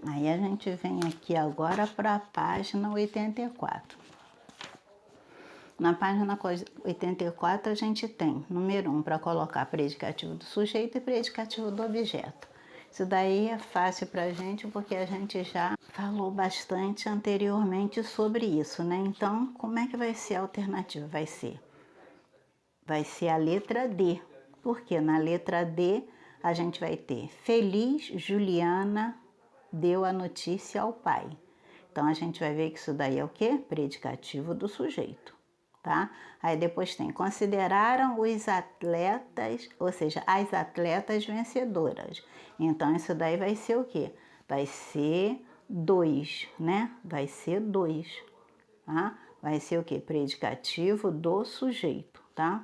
Aí a gente vem aqui agora para a página 84. Na página 84 a gente tem, número 1, para colocar predicativo do sujeito e predicativo do objeto. Isso daí é fácil para a gente porque a gente já falou bastante anteriormente sobre isso, né? Então, como é que vai ser a alternativa? Vai ser a letra D. Porque na letra D a gente vai ter: feliz Juliana deu a notícia ao pai. Então a gente vai ver que isso daí é o quê? Predicativo do sujeito, tá? Aí depois tem: consideraram os atletas, ou seja, as atletas vencedoras. Então isso daí vai ser o quê? Vai ser 2, né? Vai ser 2, tá? Vai ser o quê? Predicativo do sujeito, tá?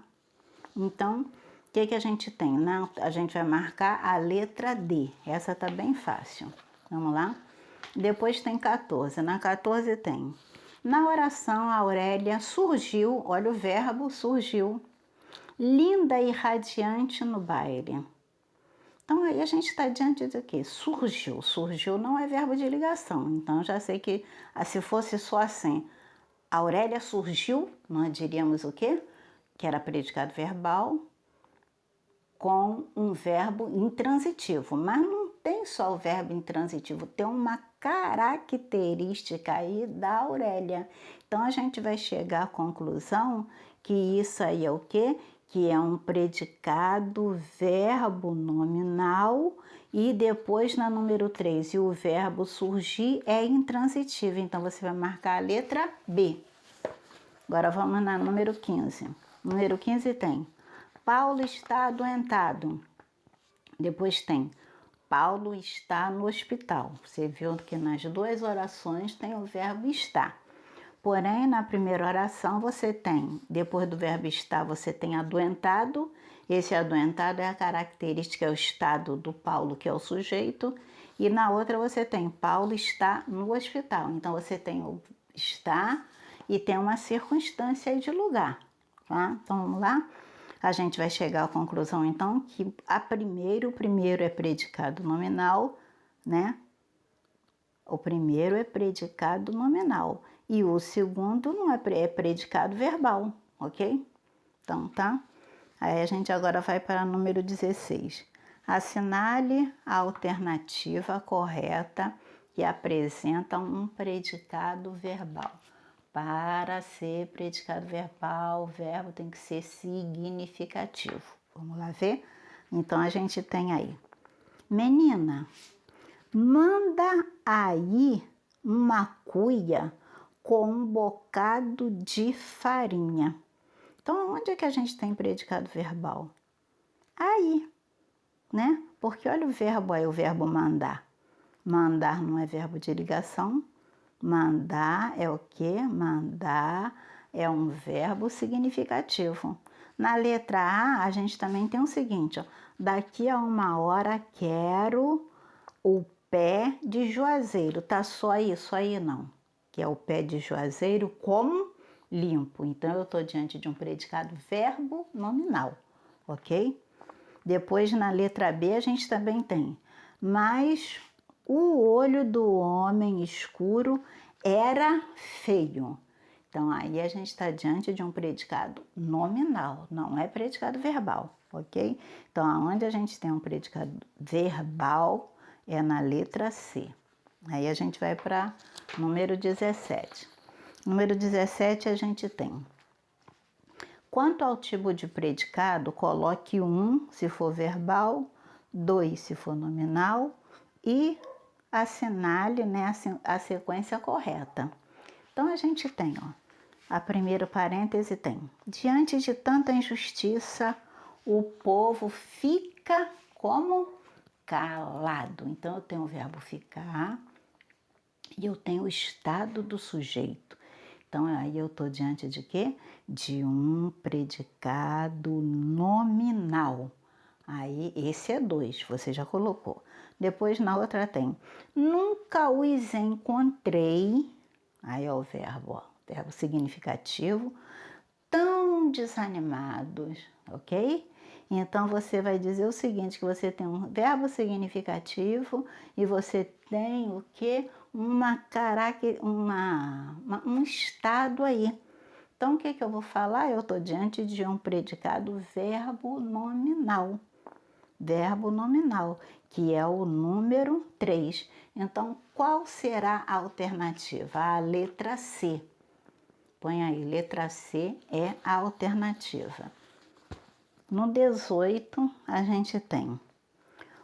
Então, o que a gente tem? A gente vai marcar a letra D. Essa tá bem fácil. Vamos lá? Depois tem 14. Na 14 tem: na oração, a Aurélia surgiu, olha o verbo surgiu, linda e radiante no baile. Então, aí a gente está diante do quê? Surgiu. Surgiu não é verbo de ligação. Então, já sei que se fosse só assim, a Aurélia surgiu, nós diríamos o quê? Que era predicado verbal com um verbo intransitivo. Mas não tem só o verbo intransitivo, tem uma característica aí da Aurélia. Então, a gente vai chegar à conclusão que isso aí é o quê? Que é um predicado verbo nominal e depois na número 3, e o verbo surgir é intransitivo. Então, você vai marcar a letra B. Agora vamos na número 15. Número 15 tem: Paulo está adoentado. Depois tem: Paulo está no hospital. Você viu que nas duas orações tem o verbo estar. Porém, na primeira oração você tem, depois do verbo estar, você tem adoentado. Esse adoentado é a característica, é o estado do Paulo, que é o sujeito. E na outra você tem: Paulo está no hospital. Então você tem o está e tem uma circunstância de lugar, tá? Então vamos lá? A gente vai chegar à conclusão então que o primeiro é predicado nominal, né? O primeiro é predicado nominal e o segundo não é predicado verbal, ok? Então, tá? Aí a gente agora vai para o número 16. Assinale a alternativa correta que apresenta um predicado verbal. Para ser predicado verbal, o verbo tem que ser significativo. Vamos lá ver? Então a gente tem aí: menina, manda aí uma cuia com um bocado de farinha. Então, onde é que a gente tem predicado verbal? Aí, né? Porque olha o verbo aí, o verbo mandar. Mandar não é verbo de ligação. Mandar é o quê? Mandar é um verbo significativo. Na letra A, a gente também tem o seguinte, ó: daqui a 1 hora quero o pé de juazeiro. Tá só isso aí não, que é o pé de juazeiro como limpo. Então eu estou diante de um predicado verbo nominal, ok? Depois na letra B a gente também tem: mas o olho do homem escuro era feio. Então aí a gente está diante de um predicado nominal, não é predicado verbal, ok? Então aonde a gente tem um predicado verbal é na letra C. Aí a gente vai para número 17. Número 17 a gente tem: quanto ao tipo de predicado, coloque 1 se for verbal, 2 se for nominal e assinale, né, a sequência correta. Então a gente tem, ó, a primeiro parêntese tem: diante de tanta injustiça, o povo fica como calado. Então eu tenho o verbo ficar e eu tenho o estado do sujeito. Então aí eu estou diante de quê? De um predicado nominal. Aí esse é 2, você já colocou. Depois na outra tem: nunca os encontrei. Aí é o verbo, verbo significativo, tão desanimados, ok? Então, você vai dizer o seguinte, que você tem um verbo significativo e você tem o quê? Um estado aí. Então, o que eu vou falar? Eu estou diante de um predicado verbo nominal. Verbo nominal, que é o número 3. Então, qual será a alternativa? A letra C. Põe aí, letra C é a alternativa. No 18, a gente tem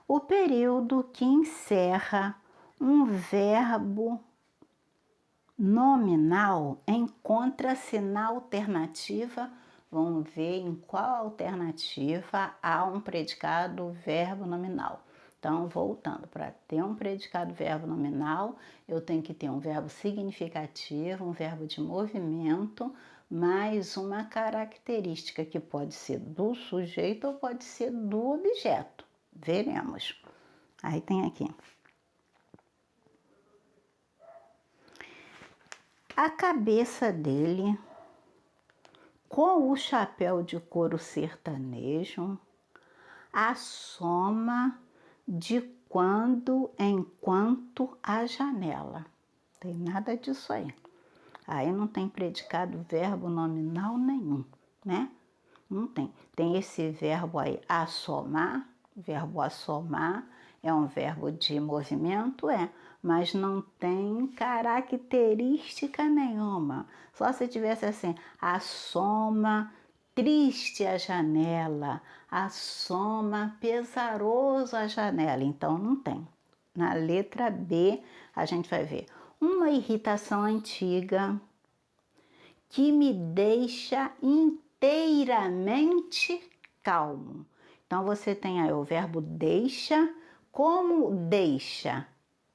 o período que encerra um verbo nominal encontra-se na alternativa. Vamos ver em qual alternativa há um predicado verbo nominal. Então, voltando, para ter um predicado verbo nominal, eu tenho que ter um verbo significativo, um verbo de movimento, mais uma característica que pode ser do sujeito ou pode ser do objeto. Veremos. Aí tem aqui. A cabeça dele, com o chapéu de couro sertanejo, assoma de quando em quanto a janela. Tem nada disso aí. Aí não tem predicado verbo nominal nenhum, né? Não tem. Tem esse verbo aí, assomar. O verbo assomar é um verbo de movimento, mas não tem característica nenhuma. Só se tivesse assim, assoma triste a janela, assoma pesaroso a janela. Então não tem. Na letra B, a gente vai ver uma irritação antiga que me deixa inteiramente calmo. Então, você tem aí o verbo deixa, como deixa?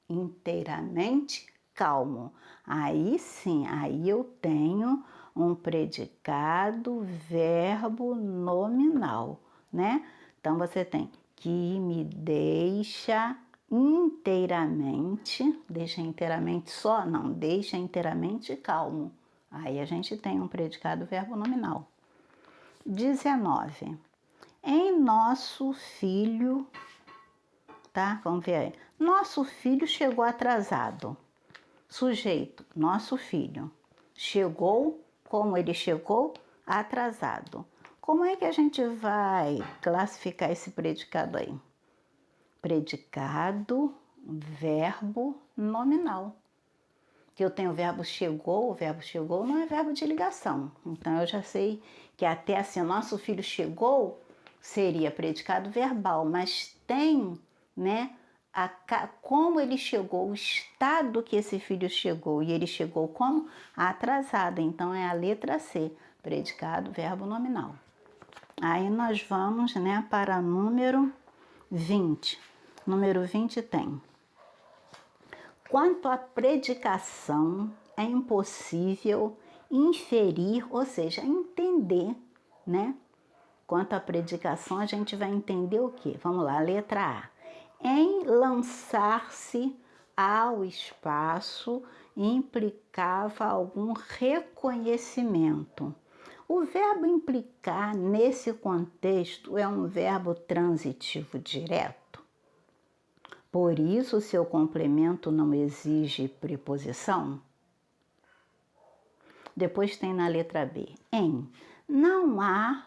Inteiramente calmo. Aí sim, aí eu tenho um predicado verbo nominal, né? Então, você tem que me deixa inteiramente, deixa inteiramente só? Não, deixa inteiramente calmo. Aí a gente tem um predicado verbo nominal. 19. Em nosso filho, tá? Vamos ver aí. Nosso filho chegou atrasado. Sujeito, nosso filho. Chegou, como ele chegou? Atrasado. Como é que a gente vai classificar esse predicado aí? Predicado, verbo nominal. Que eu tenho o verbo chegou não é verbo de ligação. Então, eu já sei que até assim, nosso filho chegou seria predicado verbal, mas tem, né, como ele chegou, o estado que esse filho chegou, e ele chegou como? Atrasado. Então, é a letra C, predicado verbo nominal. Aí, nós vamos, né, para número 20. Número 20 tem... Quanto à predicação, é impossível inferir, ou seja, entender, né? Quanto à predicação, a gente vai entender o quê? Vamos lá, letra A. Em lançar-se ao espaço implicava algum reconhecimento. O verbo implicar, nesse contexto, é um verbo transitivo direto. Por isso, seu complemento não exige preposição. Depois tem na letra B. Não há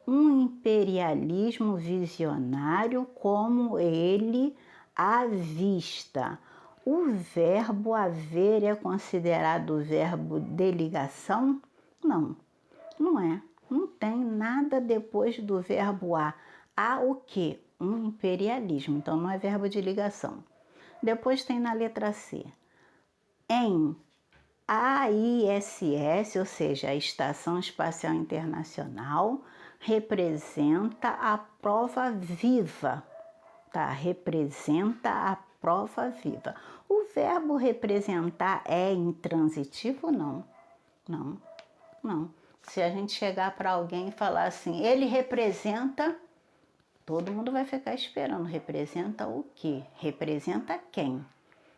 um imperialismo visionário como ele à vista. O verbo haver é considerado verbo de ligação? Não, não é. Não tem nada depois do verbo há. Há o quê? Um imperialismo, então não é verbo de ligação. Depois tem na letra C. Em AISS, ou seja, a Estação Espacial Internacional, representa a prova viva, tá? Representa a prova viva. O verbo representar é intransitivo? Não, não, não. Se a gente chegar para alguém e falar assim, ele representa... Todo mundo vai ficar esperando. Representa o quê? Representa quem?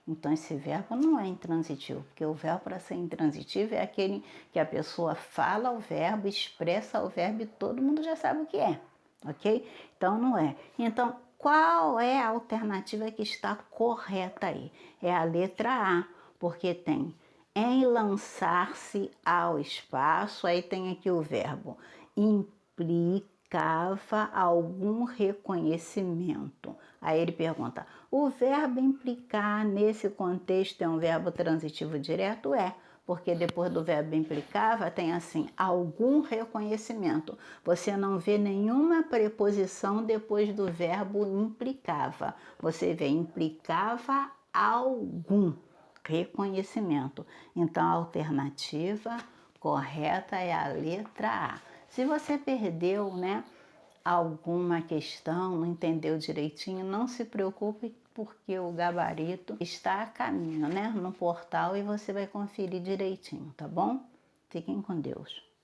Então, esse verbo não é intransitivo, porque o verbo, para ser intransitivo, é aquele que a pessoa fala o verbo, expressa o verbo e todo mundo já sabe o que é. ok? Então, não é. Então, qual é a alternativa que está correta aí? É a letra A, porque tem em lançar-se ao espaço, aí tem aqui o verbo implicava algum reconhecimento. Aí ele pergunta, o verbo implicar nesse contexto é um verbo transitivo direto? É, porque depois do verbo implicava tem assim, algum reconhecimento. Você não vê nenhuma preposição depois do verbo implicava. Você vê implicava algum reconhecimento. Então, a alternativa correta é a letra A. Se você perdeu, né, alguma questão, não entendeu direitinho, não se preocupe, porque o gabarito está a caminho, né, no portal, e você vai conferir direitinho, tá bom? Fiquem com Deus.